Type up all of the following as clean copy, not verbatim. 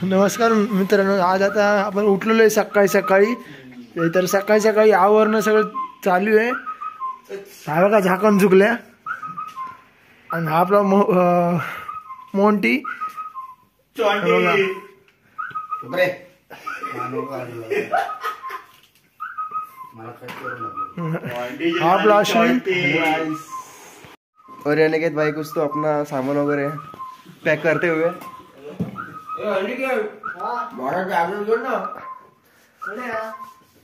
नमस्कार मित्रांनो, आज आता आपण उठलेलो आहे सकाळी सकाळी. तर सकाळी सकाळी आवरणं सगळं चालू आहे. हा बघा झाकण झुकल्या. आणि हा आपला मोंटी हा आपला अश्विन और अनिकेत भाई कुछ तो अपना सामान वगैरह पैक करते हुए.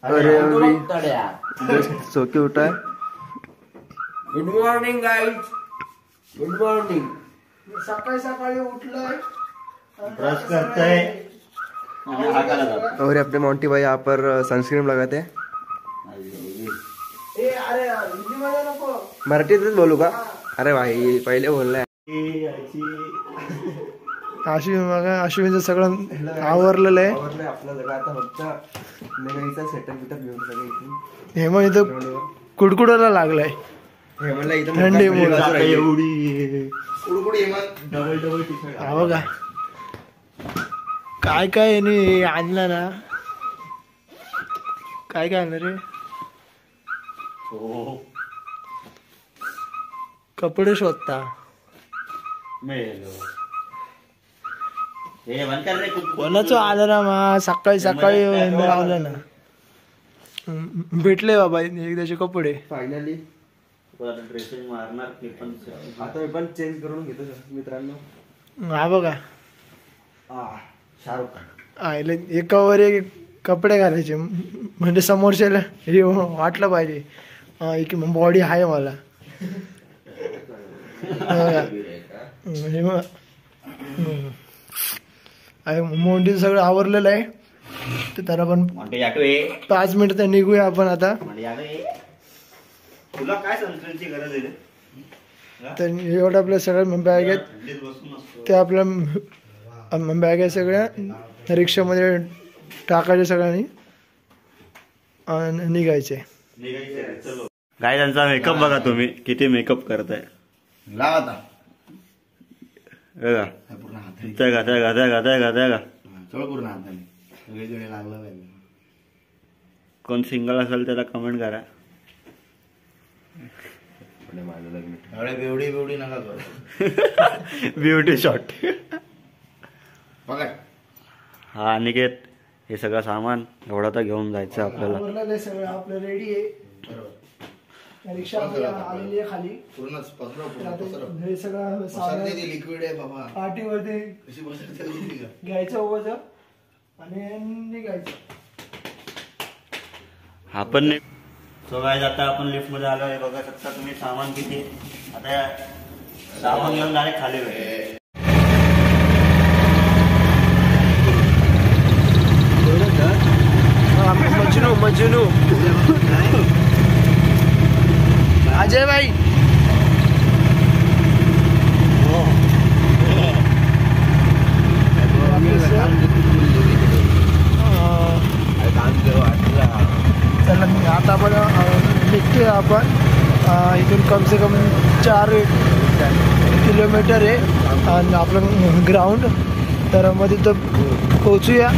अरे अभी जस्ट सो के उठा है. Good morning guys, good morning. सकाळी सकाळी उठलोय, ब्रश करते और अपने मोंटी भाई यहाँ पर सनस्क्रीन लगाते हैं. अरे हिंदी मध्ये नको, मराठीतच बोलू का? अरे भाई पहिले बोललाय. अश्विनचं सगळं आवरलेलं आहे. आपलं सगळं आता फक्त निघायचं सेटअप बिटअप घेऊन सगळं इथून. हे मग इथं कुडकुडायला लागलाय हे म्हणलं इथं थंडी मुळे. Double double T shirt. हा बघा काय काय याने आणलं ना. काय काय आणलं रे? हो कपडे शोधता. मेलो हे बंद कर रे. कोणाचं आलं ना मा सकाळी सकाळी लावलं ना. भेटले बाबा एकदाचे कपडे. फायनली ड्रेसिंग मारणार ते पण. आता मी पण चेंज करून घेतो मित्रांनो. हा बघा शाहरुख खान आयले एकावर एक कपडे घालायचे म्हणजे समोरच्याला हे वाटलं पाहिजे एक बॉडी आहे मला. हे मोंडी सगळं आवरलेलं आहे. तर त्याला पण 5 मिनिट तर निघूया आपण आता. तुला काय सनस्क्रीनची गरज आहे रे? तर एवढं आपल्या सगळ्या बॅग आहेत त्या आपल्या बॅग आहे सगळ्या रिक्षामध्ये टाकायचे सगळ्यांनी आणि निघायचे. काय त्यांचा मेकअप बघा तुम्ही किती मेकअप करताय. कोण सिंगल असेल त्याला कमेंट करा. ब्युटी नका करू. Beauty shot. हा अनिकेत हे सगळं सामान एवढा तर घेऊन जायचं आपल्याला. सगळं आपलं रेडी आहे. रिक्षा आलेली आहे खाली. हे सगळं लिक्विड आहे बाबा. पाठीवरती घ्यायचं उभं आणि निघायचं. हा पण सो गाइस आता आपण लिफ्ट मध्ये आलो आहे. बघा शकता तुम्ही सामान किती. आता सामान घेऊन डायरेक्ट खाली भेटेल. मजनू अजय भाई चला आता आपण निघतोय. आपण इथून कम से कम 4 किलोमीटर आहे आणि आपलं ग्राउंड. तर मग तिथं पोहोचूया.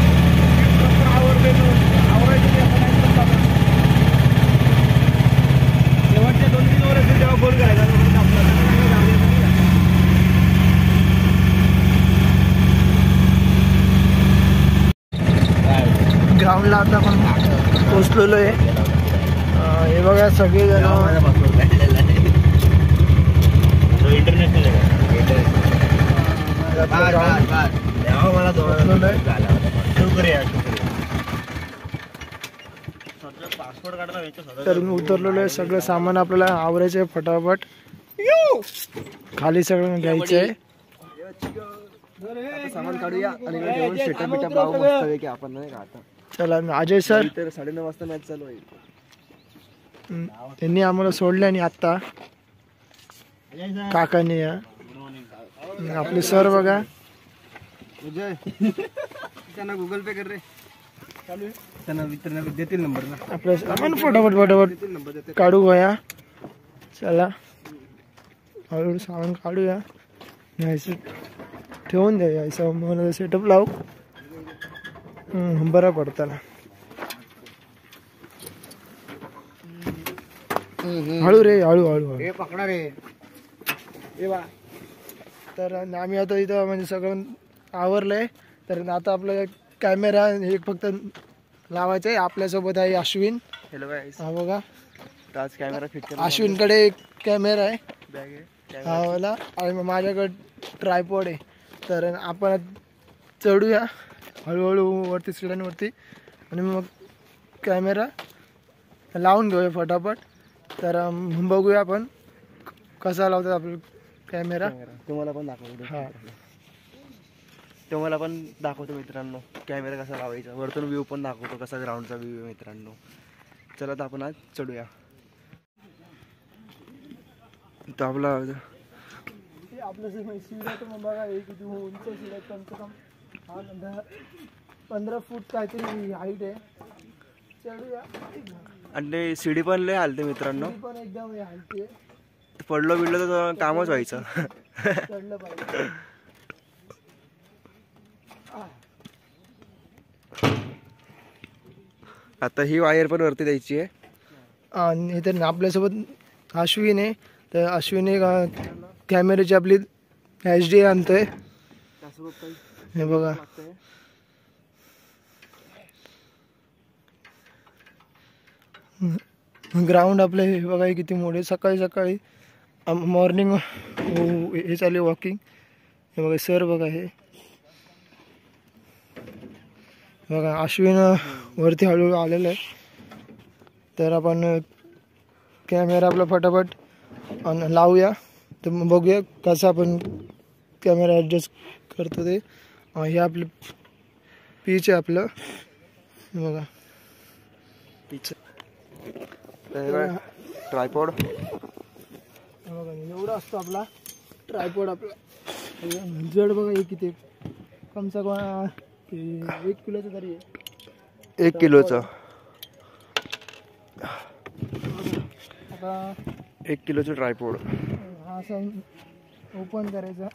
ग्राउंडला आता आपण पोचलेलो आहे. हे बघा सगळे जण तर मी उतरलेलो आहे. सगळं सामान आपल्याला आवरायचं आहे फटाफट. खाली सगळं घ्यायचं आहे. सामान काढूया आणि सेटअप बिटअप लावू मस्त की आपण नाही का. आता चला अजय सर 9:30 वाजता मॅच चालू आहे. त्यांनी आम्हाला सोडले आणि आत्ता काकांनी आपले सर बघा. त्यांना गुगल पे कर रे. त्यांना देतील नंबर ना आपल्या. आपण फटाफट काढू गोया. चला हळूहळू सामान काढूया. ठेवून द्या यायचं मला सेटअप लावू. बरं पडतं ना. हळू रे, हळू हळू हळू. पकडा रे. तर आम्ही आता इथं म्हणजे सगळं आवरलंय. तर आता आपलं कॅमेरा हे फक्त लावायचं आहे. आपल्यासोबत आहे अश्विन. हॅलो गाईस. हा बघा, आज कॅमेरा फिट कर. अश्विनकडे एक कॅमेरा आहे बॅग आहे. हा वाला, आणि माझ्याकडे ट्रायपॉड आहे. तर आपण चढूया हळूहळू वरती सिड्यांवरती आणि मग कॅमेरा लावून घेऊया फटाफट. तर बघूया आपण कसा लावतात आपला कॅमेरा. तुम्हाला पण दाखवतो. हा, तुम्हाला पण दाखवतो मित्रांनो कॅमेरा कसा लावायचा. वरतून व्ह्यू पण दाखवतो कसा ग्राउंडचा व्ह्यू आहे मित्रांनो. चला तर आपण आज चढूया. तर आपलं शिड्या तर मग बघा किती उंच शिड्या, कमसे कम 15 फूट काहीतरी हाईट आहे. चढूया. आणि ते सीडी पण लय हालते मित्रांनो. पण एकदम हालते. पडलो बिडलो तर कामच व्हायचं. चढलं पाहिजे. आता ही वायर पण वरती द्यायची आहे. आणि तर आपल्यासोबत अश्विन आहे. तर अश्विन कॅमेऱ्याची आपली HD आणतोय. हे बघा, ग्राउंड आपलं हे बघा किती मोठे. सकाळी सकाळी मॉर्निंग हे चालू वॉकिंग. हे बघा सर बघा, हे बघा अश्विन वरती हळूहळू आलेलं आहे. तर आपण कॅमेरा आपला फटाफट लावूया. तर मग बघूया कसं आपण कॅमेरा ॲडजस्ट करतो ते. हे आपलं पीच आहे आपलं. बघा पीच ट्रायपॉड. बघा एवढा असतो आपला ट्रायपॉड. आपला जड बघा हे किती, कमसा कम 1 किलोचं तरी आहे. 1 किलोचं. आता 1 किलोचं ट्रायपॉड. हा असं ओपन करायचा.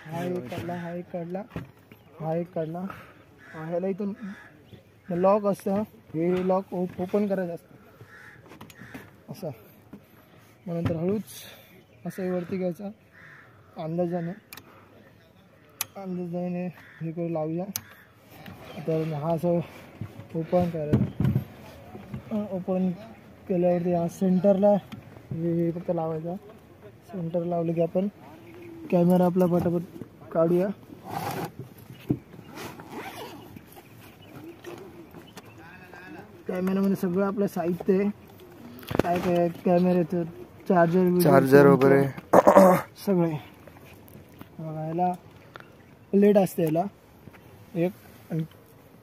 हा एक काढला, हा एक काढला, हा एक काढला. ह्याला इथून लॉक असतं. हे लॉक ओपन करायचं असतं असं. मग नंतर हळूच असं वरती घ्यायचा. अंदाजाने हे करून लावूया. तर हा असं ओपन करायचं. ओपन केल्यावरती हा सेंटरला हे फक्त लावायचा. सेंटर लावलं की आपण कॅमेरा आपला पटापट काढूया. कॅमेरामध्ये सगळं आपलं साहित्य आहे. काय काय कॅमेऱ्याचं चार्जर वगैरे सगळे. ह्याला प्लेट असते याला एक. आणि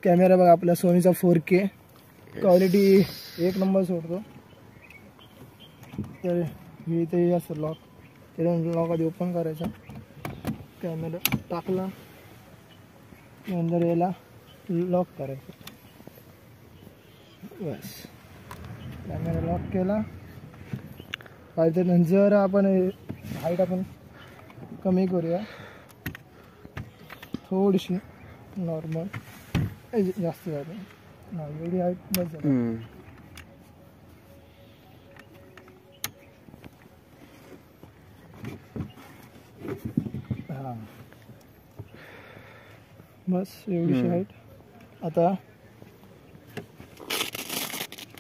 कॅमेरा बघा आपला सोनीचा 4K क्वालिटी 1 नंबर सोडतो. तर हे इथे असतं लॉक. त्याला लॉक आधी ओपन करायचा. कॅमेरा टाकला नंतर याला लॉक करायचं. बस कॅमेरा लॉक केला. पाहिजे जर आपण हाईट आपण कमी करूया थोडीशी. नॉर्मल जास्त झाली ना, एवढी हाईट बस झाली. हां बस एवढीशी हाईट. आता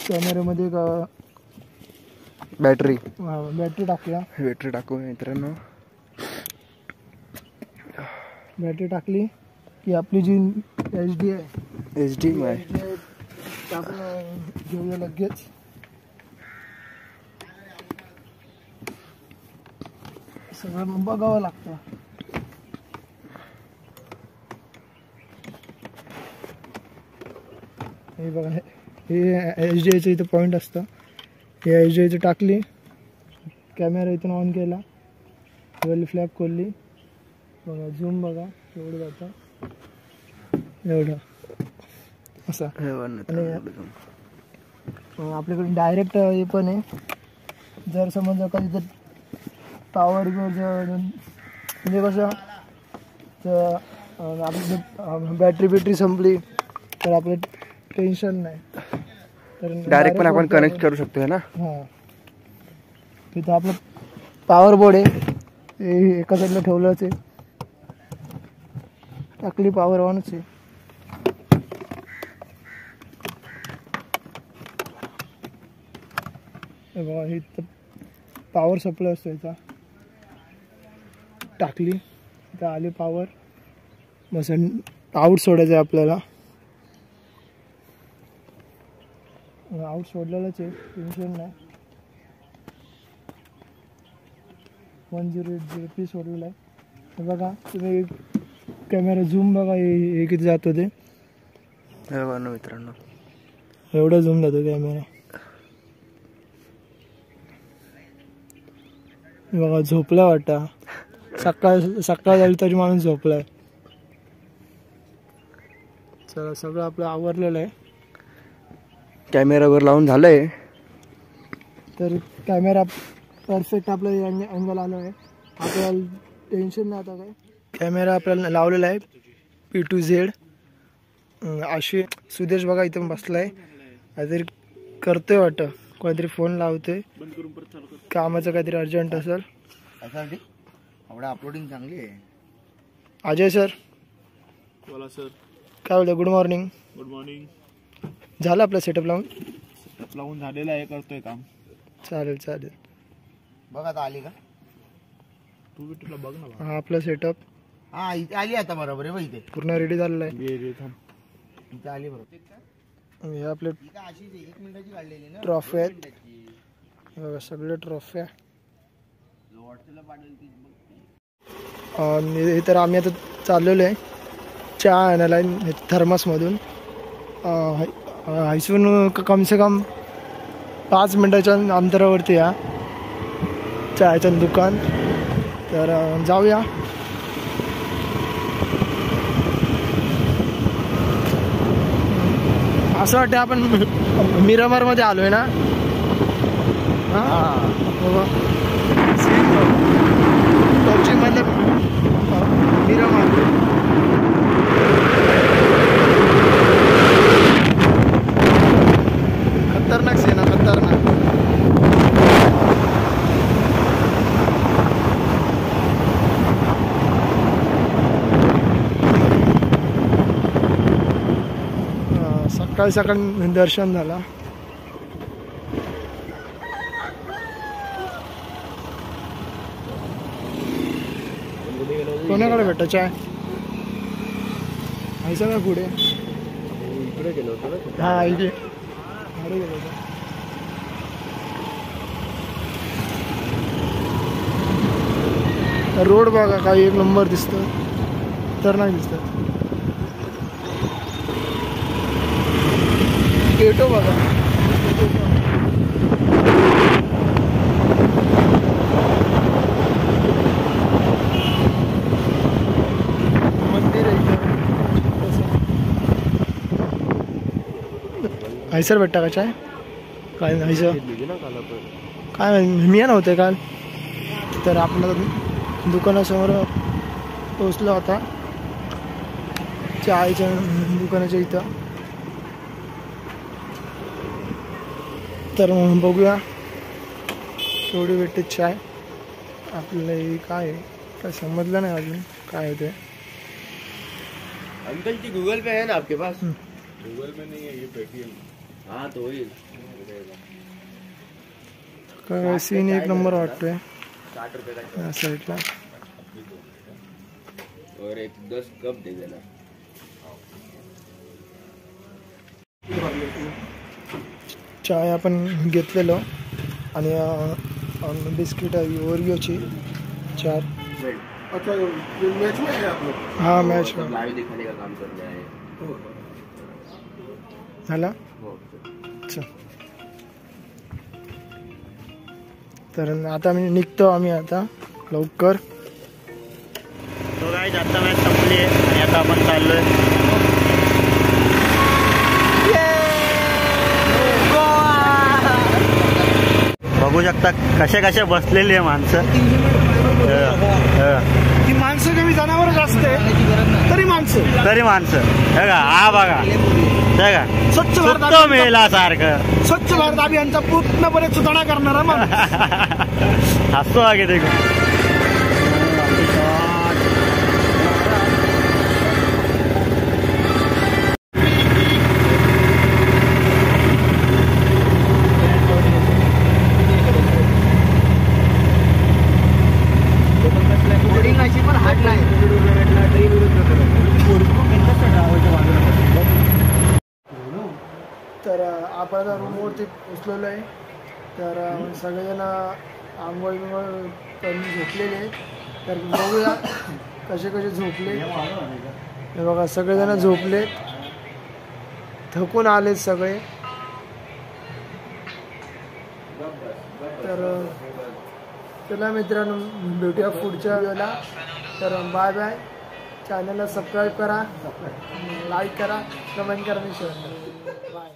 कॅमेऱ्यामध्ये बॅटरी टाकूया. बॅटरी टाकू मित्रांनो. बॅटरी टाकली की आपली जी HD आहे आपण घेऊया लगेच. सगळं बघावं लागतं. हे बघा, हे HDचं इथं पॉईंट असतं. हे HDचं टाकली, कॅमेरा इथून ऑन केला, फ्लॅप खोलली. बघा झूम बघा एवढं जातं, एवढं असं. आणि आपल्याकडे डायरेक्ट हे पण आहे. जर समज कधी जर पॉवर म्हणजे कसं आपली बॅटरी संपली तर आपलं टेन्शन नाही. तर डायरेक्ट पण आपण कनेक्ट करू शकतो ना. हां तिथं आपलं पॉवर बोर्ड आहे, हे एका साईडला ठेवलंच आहे. टाकली पॉवर ऑनच आहे. बघा हे पॉवर सप्लाय असतो याचा. टाकली इथं आली पॉवर, बस आऊट सोडायचं आहे आपल्याला. आऊट सोडलेलंच आहे, टेन्शन नाही. 1080p सोडलेलं आहे. हे बघा तुम्ही कॅमेरा झूम बघा हे किती जातो ते. बघा ना मित्रांनो, एवढा झूम जातो कॅमेरा. बघा झोपला वाटतं, सकाळ झाली तरी माणूस झोपलाय. चला सगळं आपलं आवरलेलं आहे. कॅमेरावर लावून झालंय. तर कॅमेरा परफेक्ट आपलं अँगल आलो आहे. आपल्याला टेन्शन नाही आता काय. कॅमेरा आपल्याला लावलेला आहे P2Z. अशी सुदेश बघा इथं बसलाय, काहीतरी करतोय वाटतं, काहीतरी फोन लावतोय, कामाचं काहीतरी अर्जंट असेल. अपलोडिंग चांगली आहे. अजय सर बोला सर. काय बोलतो? Good morning. Good morning. झालं आपलं सेटअप लावून झालेलं आहे, करतोय काम. चालेल चालेल. बघ आता आली का तू तुला बघ ना. हा आपला सेटअप हा इथे आली आता बरोबर आहे बघ. इथे पूर्ण रेडी झालेला आहे. इथे आली बरोबर. हे आपले अशीच 1 मिनिटाची काढलेली ना ट्रॉफी आहेत. बघा सगळे ट्रॉफी आहे. हे तर आम्ही आता चाललेलो आहे चहा आणायला थर्मसमधून. इथून कमसे कम 5 मिनिटाच्या अंतरावरती या चहाचं दुकान. तर जाऊया. असं वाटतं आपण मिरामारमध्ये आलोय ना. हां पबजीमधलं मिरामार. खतरनाक सेना, खतरनाक. सकाळी सकाळी दर्शन झाला. कोणाकडे भेटा चाय? ऐसा ना पुढे इकडे गेलो होतो ना. हा इथे अरे गेलो होतो. रोड बघा काही एक नंबर दिसतो, तर नाही दिसत. गेटो बघा. मंदिर आहे हैसर भेटता का चाय? काय हैसर काय मी नव्हते काल. तर आपला दुकानासमोर पोचला होता चायच्या दुकानाच्या इथं. तर बघूया केवढी भेटते चाय आपल्याला. काय काय समजलं नाही अजून काय होते. अंकल जी गूगल पे है ना आपके पास? गूगल पे नहीं है, ये पेटीएम. हाँ तो वही काय सीन एक नंबर वाटतोय 60 रुपए का या साईडला. और एक 10 कप दे देना. चाय आपण घेतलेलो आणि बिस्किट आहे ओरिओची 4. अच्छा मैच में है आप लोग? हा मॅच लाइव दिखाने का काम कर रहे हैं. झाला. अच्छा तर आता मी निघतो आम्ही आता लवकर. तो गाइस आता मॅच संपली आहे आणि आता आपण चाललोय. बघू शकता कशा कशा बसलेली आहे माणसं. ती माणसं कमी जनावर जास्त आहे तरी माणसं माणसं तरी माणसं हे का हा बघा हे का स्वच्छ भारत सुट्ट मेला सारखं स्वच्छ भारत अभियानचा पूर्णपणे सुधारणा करणारा माणूस. हसतो आगे ते तर आपण रूमवरती पोचलेलो आहे. तर सगळेजण आंघोळ बिंघोळ करून झोपलेले आहेत. तर बघूया कसे कसे झोपले. हे बघा सगळेजण झोपलेत, थकून आलेत सगळे. तर चला मित्रांनो, भेटूया पुढच्या वेळेला. तर बाय बाय. चॅनलला सबस्क्राईब करा, लाईक करा, कमेंट करा आणि शेअर करा. बाय.